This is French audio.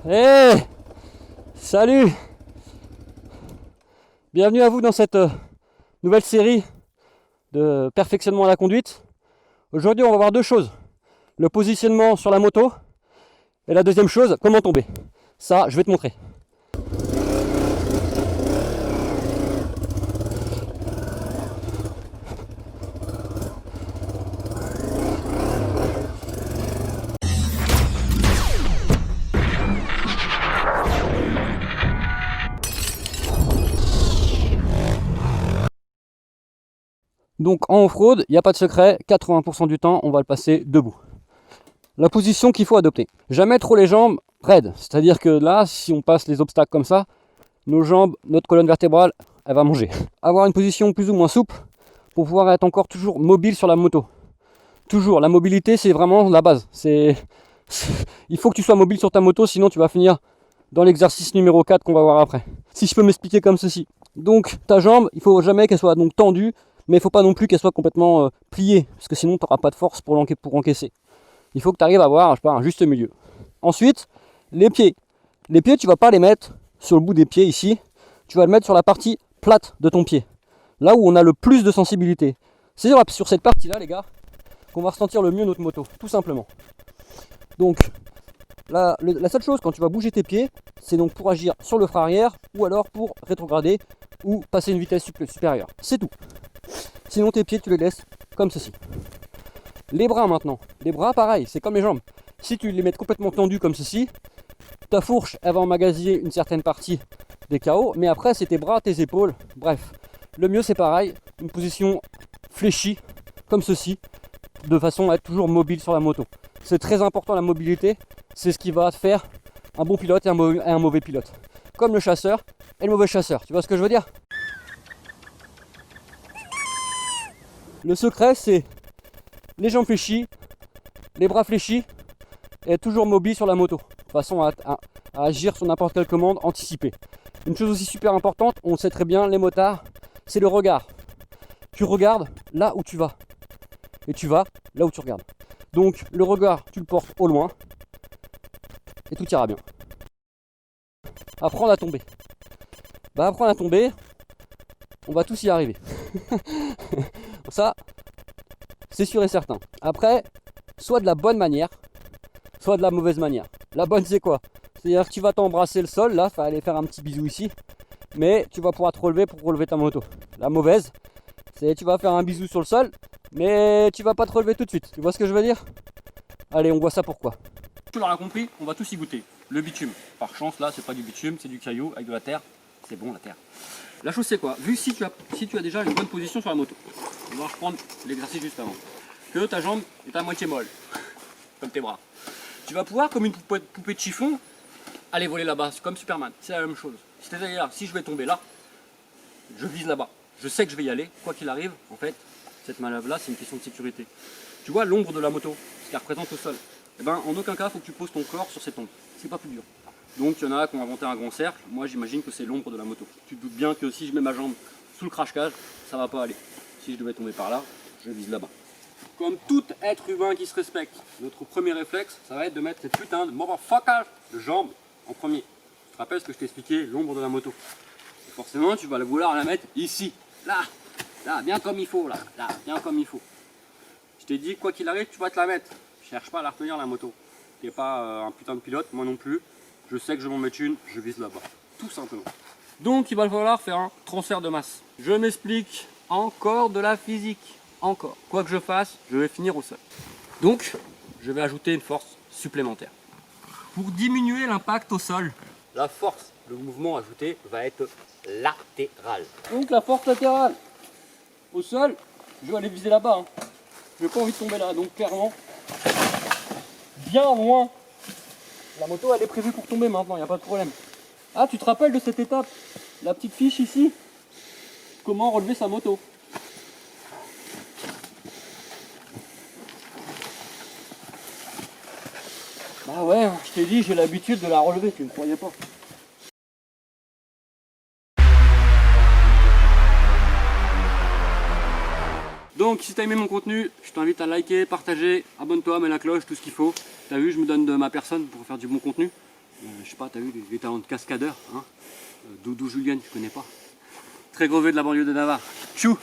Hey, salut! Bienvenue à vous dans cette nouvelle série de perfectionnement à la conduite. Aujourd'hui, on va voir deux choses. Le positionnement sur la moto et la deuxième chose, comment tomber. Ça, je vais te montrer. Donc en off-road, il n'y a pas de secret, 80% du temps, on va le passer debout. La position qu'il faut adopter. Jamais trop les jambes raides. C'est-à-dire que là, si on passe les obstacles comme ça, nos jambes, notre colonne vertébrale, elle va manger. Avoir une position plus ou moins souple pour pouvoir être encore toujours mobile sur la moto. Toujours, la mobilité c'est vraiment la base. Il faut que tu sois mobile sur ta moto, sinon tu vas finir dans l'exercice numéro 4 qu'on va voir après. Si je peux m'expliquer comme ceci. Donc ta jambe, il faut jamais qu'elle soit donc tendue, mais il ne faut pas non plus qu'elle soit complètement pliée, parce que sinon tu n'auras pas de force pour encaisser. Il faut que tu arrives à avoir, je sais pas, un juste milieu. Ensuite, les pieds. Les pieds, tu ne vas pas les mettre sur le bout des pieds ici, tu vas le mettre sur la partie plate de ton pied. Là où on a le plus de sensibilité. C'est sur cette partie-là, les gars, qu'on va ressentir le mieux notre moto, tout simplement. Donc, la seule chose quand tu vas bouger tes pieds, c'est donc pour agir sur le frein arrière, ou alors pour rétrograder, ou passer une vitesse supérieure. C'est tout. Sinon tes pieds, tu les laisses comme ceci. Les bras maintenant. Les bras, pareil, c'est comme les jambes. Si tu les mets complètement tendus comme ceci, ta fourche, elle va emmagasiner une certaine partie des KO, mais après, c'est tes bras, tes épaules, bref. Le mieux, c'est pareil, une position fléchie, comme ceci, de façon à être toujours mobile sur la moto. C'est très important, la mobilité, c'est ce qui va te faire un bon pilote et un mauvais pilote. Comme le chasseur et le mauvais chasseur, tu vois ce que je veux dire? Le secret, c'est les jambes fléchies, les bras fléchis, et être toujours mobile sur la moto, de façon à agir sur n'importe quelle commande anticipée. Une chose aussi super importante, on le sait très bien, les motards, c'est le regard. Tu regardes là où tu vas, et tu vas là où tu regardes. Donc le regard, tu le portes au loin, et tout ira bien. Apprendre à tomber. Apprendre à tomber, on va tous y arriver. Ça, c'est sûr et certain. Après, soit de la bonne manière, soit de la mauvaise manière. La bonne, c'est quoi? C'est-à-dire que tu vas t'embrasser le sol, là, aller faire un petit bisou ici, mais tu vas pouvoir te relever pour relever ta moto. La mauvaise, c'est tu vas faire un bisou sur le sol, mais tu vas pas te relever tout de suite. Tu vois ce que je veux dire? Allez, on voit ça pourquoi. Tu l'auras compris, on va tous y goûter. Le bitume. Par chance, là, c'est pas du bitume, c'est du caillou avec de la terre. C'est bon, la terre. La chose, c'est quoi? Vu si tu as déjà une bonne position sur la moto, on va reprendre l'exercice juste avant. Que ta jambe est à moitié molle, comme tes bras. Tu vas pouvoir, comme une poupée de chiffon, aller voler là-bas, comme Superman. C'est la même chose. C'est-à-dire, si je vais tomber là, je vise là-bas. Je sais que je vais y aller, quoi qu'il arrive. En fait, cette manœuvre-là, c'est une question de sécurité. Tu vois l'ombre de la moto, ce qu'elle représente au sol. Eh ben, en aucun cas, il faut que tu poses ton corps sur cette ombre. C'est pas plus dur. Donc, il y en a qui ont inventé un grand cercle. Moi, j'imagine que c'est l'ombre de la moto. Tu te doutes bien que si je mets ma jambe sous le crash-cage, ça va pas aller. Si je devais tomber par là, je vise là-bas. Comme tout être humain qui se respecte, notre premier réflexe, ça va être de mettre cette putain de motherfucker de jambe en premier. Tu te rappelles ce que je t'ai expliqué, l'ombre de la moto. Et forcément, tu vas vouloir la mettre ici, là, bien comme il faut, là, bien comme il faut. Je t'ai dit, quoi qu'il arrive, tu vas te la mettre. Cherche pas à la retenir, la moto. T'es pas un putain de pilote, moi non plus. Je sais que je vais m'en mettre une, je vise là-bas. Tout simplement. Donc, il va falloir faire un transfert de masse. Je m'explique, encore de la physique. Encore. Quoi que je fasse, je vais finir au sol. Donc, je vais ajouter une force supplémentaire. Pour diminuer l'impact au sol, la force, le mouvement ajouté va être latéral. Donc la force latérale au sol, je vais aller viser là-bas. Hein. Je n'ai pas envie de tomber là, donc clairement, bien loin. La moto, elle est prévue pour tomber maintenant, il n'y a pas de problème. Ah, tu te rappelles de cette étape? La petite fiche ici, comment relever sa moto. Ah ouais, je t'ai dit, j'ai l'habitude de la relever, tu ne croyais pas. Donc si tu as aimé mon contenu, je t'invite à liker, partager, abonne-toi, mets la cloche, tout ce qu'il faut. Tu as vu, je me donne de ma personne pour faire du bon contenu. je sais pas, t'as vu les talents de cascadeur, hein. Doudou Julien, tu connais pas. Très gros de la banlieue de Navarre. Tchou!